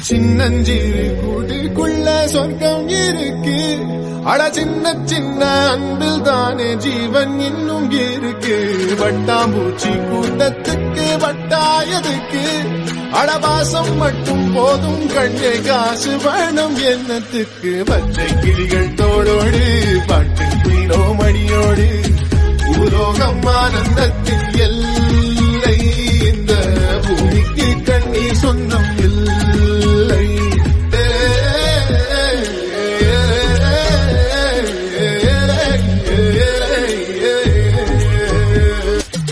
சின்னஞ்சிறு கூட்டுக்குள்ள சொர்க்கம் இருக்கு. அட சின்ன சின்ன அன்பில் தானே ஜீவன் இன்னும் இருக்கு. வட்டாம்பூச்சி கூட்டத்துக்கு வட்டாயதுக்கு அடவாசம் மட்டும் போதும் கண்ணே காசு வேணும் என்னத்துக்கு. பச்சை கிளிகள் தோளோடு பாட்டு மீனோ மணியோடு பூலோகம் ஆனந்தத்தின் எல்லை. இந்த பூமிக்கு கண்ணீர் சொந்தம் இல்லை.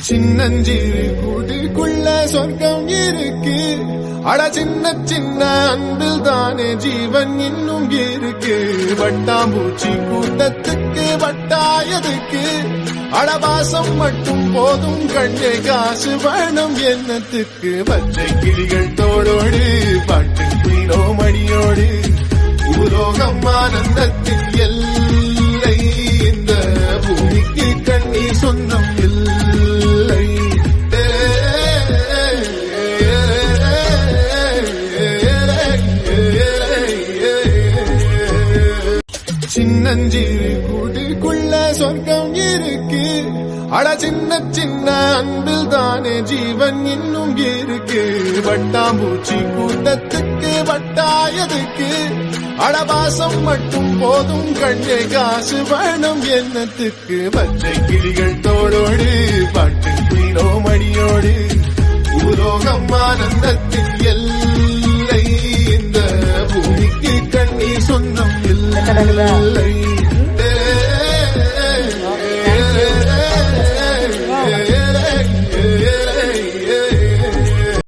சின்னஞ்சிறு கூட்டுக்குள்ள சொர்க்கம் இருக்கு. அட சின்ன சின்ன அன்பில் தானே ஜீவன் இன்னும் இருக்கு. வட்டாம்பூச்சி கூட்டத்துக்கு வட்டாயதுக்கு அடவாசம் மட்டும் போதும் கண்ணே காசு வேணும் என்னத்துக்கு. பச்சை கிளிகள் தோளோடு பாட்டு மீனோ மணியோடு பூலோகம் ஆனந்தத்தின் எல்லை. இந்த பூமிக்கு கண்ணீர் சொந்தம் இல்லை. சின்னஞ்சிறு கூட்டுக்குள்ள சொர்க்கம் இருக்கு. அட சின்ன சின்ன அன்பில் தானே ஜீவன் இன்னும் இருக்கு. வட்டாம்பூச்சி கூட்டத்துக்கு வட்டாயதுக்கு அடவாசம் மட்டும் போதும் கண்ணே காசு வேணும் என்னத்துக்கு. பச்சை கிளிகள் தோளோடு பாட்டு மீனோ மணியோடு பூலோகம் ஆனந்தத்தின்